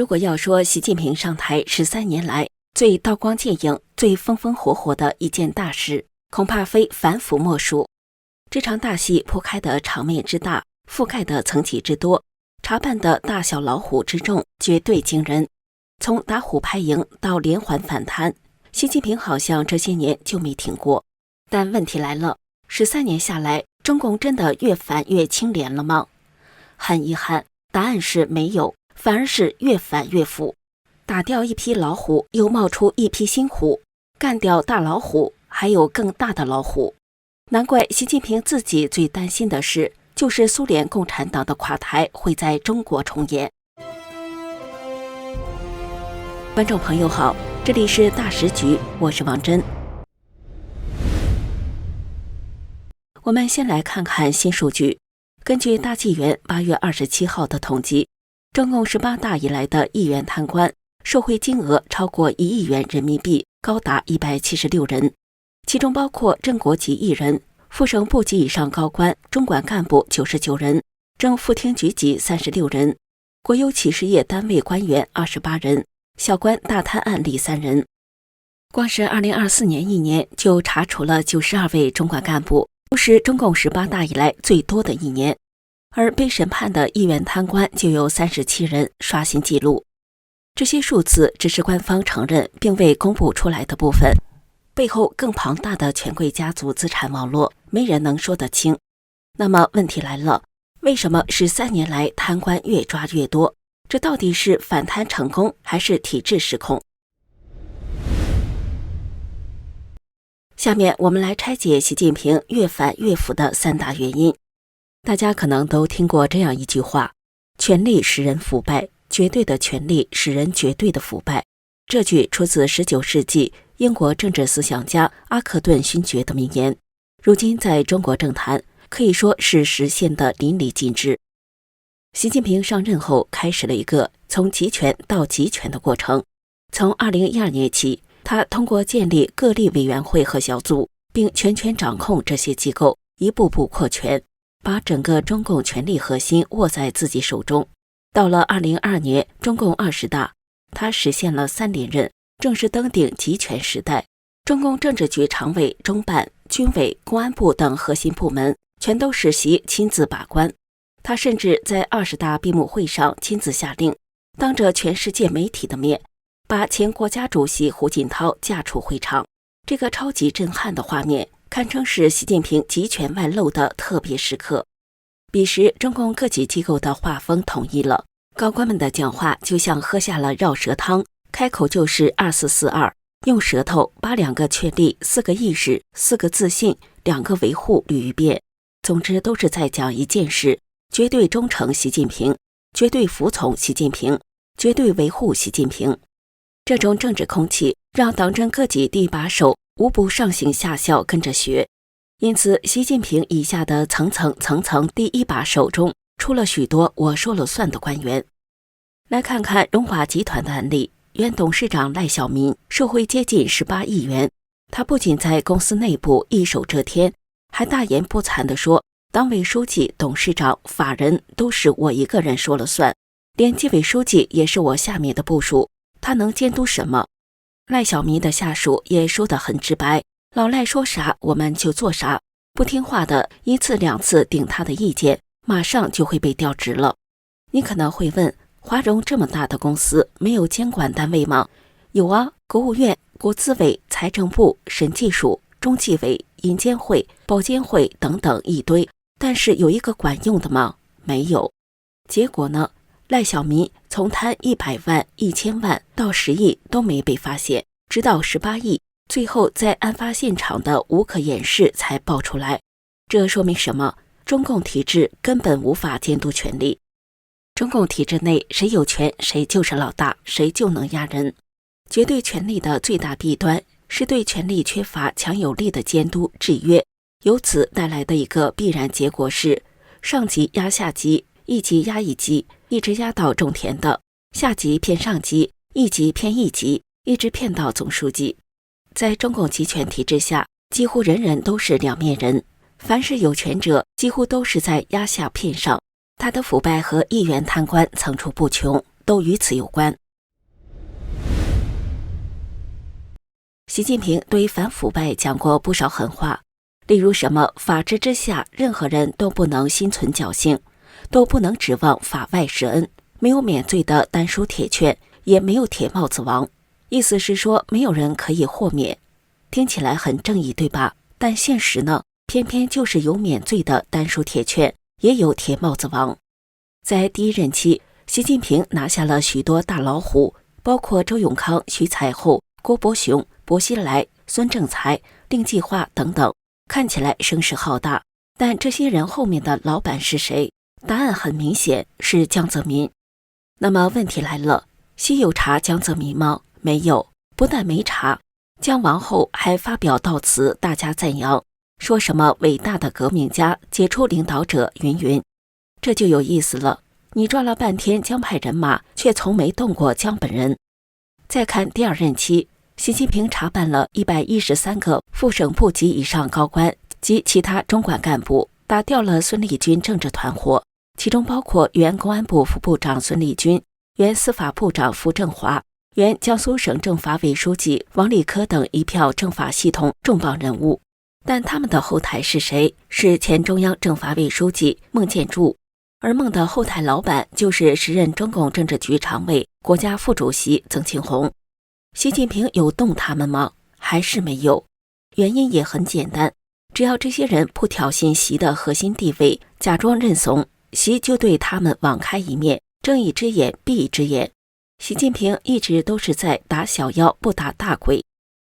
如果要说习近平上台13年来最刀光剑影、最风风火火的一件大事，恐怕非反腐莫属。这场大戏铺开的场面之大，覆盖的层级之多，查办的大小老虎之众，绝对惊人。从打虎拍蝇到连环反贪，习近平好像这些年就没停过。但问题来了，13年下来，中共真的越反越清廉了吗？很遗憾，答案是没有，反而是越反越腐。打掉一批老虎，又冒出一批新虎，干掉大老虎，还有更大的老虎。难怪习近平自己最担心的是，就是苏联共产党的垮台会在中国重演。观众朋友好，这里是大时局，我是王真。我们先来看看新数据。根据大纪元8月27号的统计，中共18大以来的议员贪官受贿金额超过1亿元人民币，高达176人，其中包括正国级1人，副省部级以上高官、中管干部99人，正副厅局级36人，国有企事业单位官员28人，小官大贪案例3人。光是2024年一年就查处了92位中管干部，是中共18大以来最多的一年，而被审判的议员贪官就有37人，刷新纪录。这些数字只是官方承认并未公布出来的部分，背后更庞大的权贵家族资产网络，没人能说得清。那么问题来了，为什么13年来贪官越抓越多？这到底是反贪成功还是体制失控？下面我们来拆解习近平越反越腐的3大原因。大家可能都听过这样一句话：权力使人腐败，绝对的权力使人绝对的腐败。这句出自19世纪英国政治思想家阿克顿勋爵的名言，如今在中国政坛可以说是实现的淋漓尽致。习近平上任后开始了一个从集权到集权的过程。从2012年起，他通过建立各例委员会和小组，并全权掌控这些机构，一步步扩权，把整个中共权力核心握在自己手中。到了2022年中共20大，他实现了3连任，正式登顶集权时代。中共政治局常委、中办、军委、公安部等核心部门全都是习亲自把关。他甚至在20大闭幕会上亲自下令，当着全世界媒体的面，把前国家主席胡锦涛架出会场。这个超级震撼的画面，堪称是习近平集权外露的特别时刻。彼时，中共各级机构的画风统一了，高官们的讲话就像喝下了绕舌汤，开口就是2442，用舌头把2个确立、4个意识、4个自信、2个维护捋一遍。总之都是在讲一件事：绝对忠诚习近平，绝对服从习近平，绝对维护习近平。这种政治空气让党政各级第一把手无不上行下效跟着学，因此习近平以下的层层第一把手中出了许多我说了算的官员。来看看荣华集团的案例，原董事长赖小民受贿接近18亿元，他不仅在公司内部一手遮天，还大言不惭地说，党委书记、董事长、法人都是我一个人说了算，连纪委书记也是我下面的部属，他能监督什么？赖小民的下属也说得很直白，老赖说啥我们就做啥，不听话的1次2次顶他的意见，马上就会被调职了。你可能会问，华融这么大的公司没有监管单位吗？有啊，国务院、国资委、财政部、审计署、中纪委、银监会、保监会等等一堆，但是有一个管用的吗？没有。结果呢？赖小民从贪100万、1000万到10亿都没被发现，直到18亿，最后在案发现场的无可掩饰才爆出来。这说明什么？中共体制根本无法监督权力。中共体制内谁有权谁就是老大，谁就能压人。绝对权力的最大弊端是对权力缺乏强有力的监督制约，由此带来的一个必然结果是，上级压下级，一级压一级，一直压到种田的，下级骗上级，一级骗一级，一直骗到总书记。在中共集权体制下，几乎人人都是两面人，凡是有权者几乎都是在压下骗上，他的腐败和议员贪官层出不穷，都与此有关。习近平对反腐败讲过不少狠话，例如什么法治之下任何人都不能心存侥幸，都不能指望法外施恩，没有免罪的丹书铁券，也没有铁帽子王，意思是说没有人可以豁免。听起来很正义，对吧？但现实呢，偏偏就是有免罪的丹书铁券，也有铁帽子王。在第一任期，习近平拿下了许多大老虎，包括周永康、徐才厚、郭伯雄、薄熙来、孙政才、令计划等等，看起来声势浩大。但这些人后面的老板是谁？答案很明显，是江泽民。那么问题来了，习有查江泽民吗？没有，不但没查，江亡后还发表悼词，大加赞扬，说什么伟大的革命家、杰出领导者云云。这就有意思了，你抓了半天江派人马，却从没动过江本人。再看第二任期，习近平查办了113个副省部级以上高官及其他中管干部，打掉了孙立军政治团伙，其中包括原公安部副部长孙立军、原司法部长傅政华、原江苏省政法委书记王立科等一票政法系统重磅人物。但他们的后台是谁？是前中央政法委书记孟建柱，而孟的后台老板就是时任中共政治局常委、国家副主席曾庆红。习近平有动他们吗？还是没有。原因也很简单，只要这些人不挑衅习的核心地位，假装认怂，习就对他们网开一面，睁一只眼闭一只眼。习近平一直都是在打小妖不打大鬼，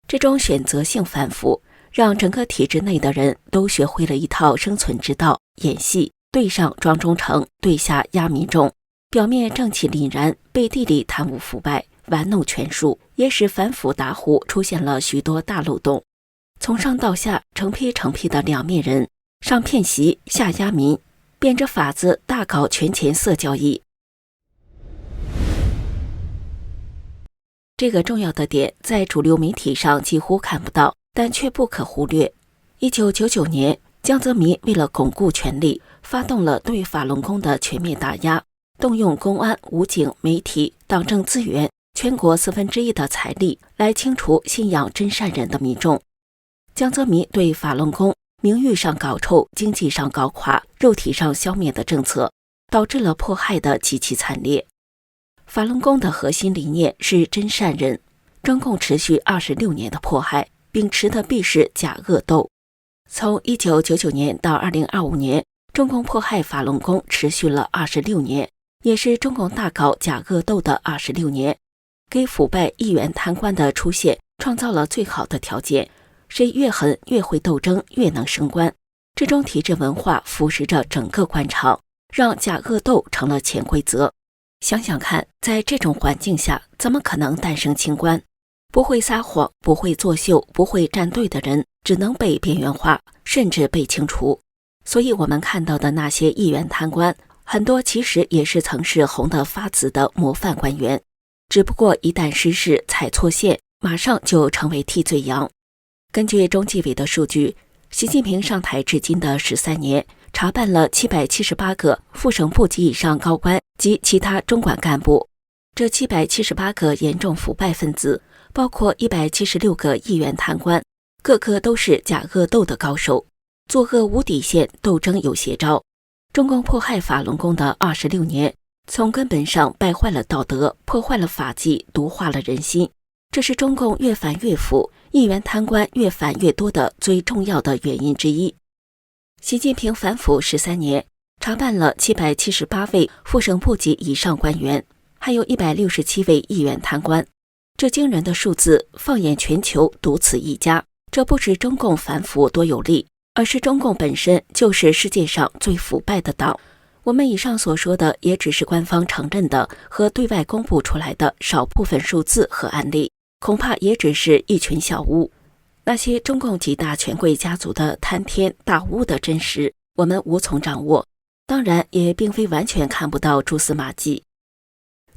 这种选择性反腐让整个体制内的人都学会了一套生存之道，演戏，对上装忠诚，对下压民众，表面正气凛然，背地里贪污腐败，玩弄权术，也使反腐打虎出现了许多大漏洞。从上到下成批成批的两面人，上骗习，下压民，变着法子大搞权钱色交易。这个重要的点在主流媒体上几乎看不到，但却不可忽略。1999年，江泽民为了巩固权力，发动了对法轮功的全面打压，动用公安、武警、媒体、党政资源全国1/4的财力来清除信仰真善人的民众。江泽民对法轮功名誉上搞臭、经济上搞垮、肉体上消灭的政策，导致了迫害的极其惨烈。法轮功的核心理念是真善人，中共持续26年的迫害，秉持的必是假恶斗。从1999年到2025年，中共迫害法轮功持续了26年，也是中共大搞假恶斗的26年，给腐败议员贪官的出现创造了最好的条件。谁越狠越会斗争，越能升官。这种体制文化腐蚀着整个官场，让假恶斗成了潜规则。想想看，在这种环境下，怎么可能诞生清官？不会撒谎、不会作秀、不会站队的人，只能被边缘化，甚至被清除。所以我们看到的那些议员贪官，很多其实也是曾是红得发紫的模范官员，只不过一旦失势踩错线，马上就成为替罪羊。根据中纪委的数据，习近平上台至今的13年，查办了778个副省部级以上高官及其他中管干部。这778个严重腐败分子，包括176个议员贪官，个个都是假恶斗的高手，作恶无底线，斗争有邪招。中共迫害法轮功的26年，从根本上败坏了道德，破坏了法纪，毒化了人心。这是中共越反越腐，议员贪官越反越多的最重要的原因之一。习近平反腐13年，查办了778位副省部级以上官员，还有167位议员贪官。这惊人的数字放眼全球独此一家。这不是中共反腐多有力，而是中共本身就是世界上最腐败的党。我们以上所说的也只是官方承认的和对外公布出来的少部分数字和案例，恐怕也只是一群小巫。那些中共几大权贵家族的贪天大污的真实，我们无从掌握，当然也并非完全看不到蛛丝马迹。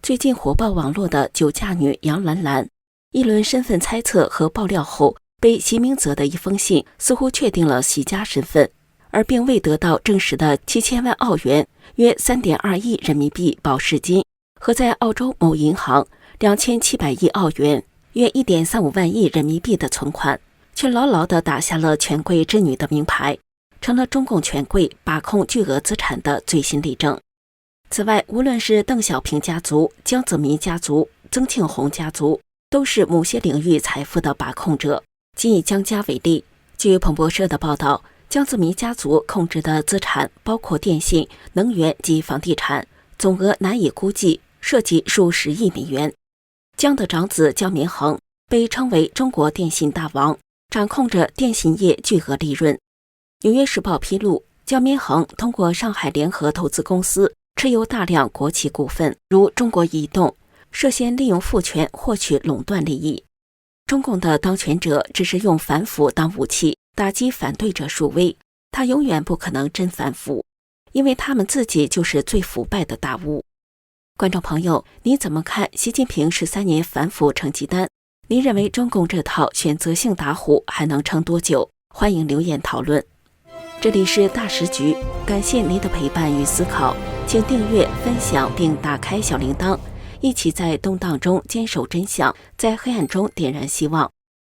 最近火爆网络的酒驾女杨兰兰，一轮身份猜测和爆料后，被习明泽的一封信似乎确定了习家身份，而并未得到证实的7000万澳元约3.2亿人民币保释金和在澳洲某银行2700亿澳元约1.35万亿人民币的存款，却牢牢地打下了权贵之女的名牌，成了中共权贵把控巨额资产的最新例证。此外，无论是邓小平家族、江泽民家族、曾庆红家族，都是某些领域财富的把控者。仅以江家为例，据彭博社的报道，江泽民家族控制的资产包括电信、能源及房地产，总额难以估计，涉及数十亿美元。江的长子江民恒被称为中国电信大王，掌控着电信业巨额利润。纽约时报披露，江民恒通过上海联合投资公司持有大量国企股份，如中国移动，涉嫌利用父权获取垄断利益。中共的当权者只是用反腐当武器，打击反对者树威，他永远不可能真反腐，因为他们自己就是最腐败的大物。观众朋友，你怎么看习近平13年反腐成绩单？你认为中共这套选择性打虎还能撑多久？欢迎留言讨论。这里是大时局，感谢您的陪伴与思考，请订阅、分享并打开小铃铛，一起在动荡中坚守真相，在黑暗中点燃希望。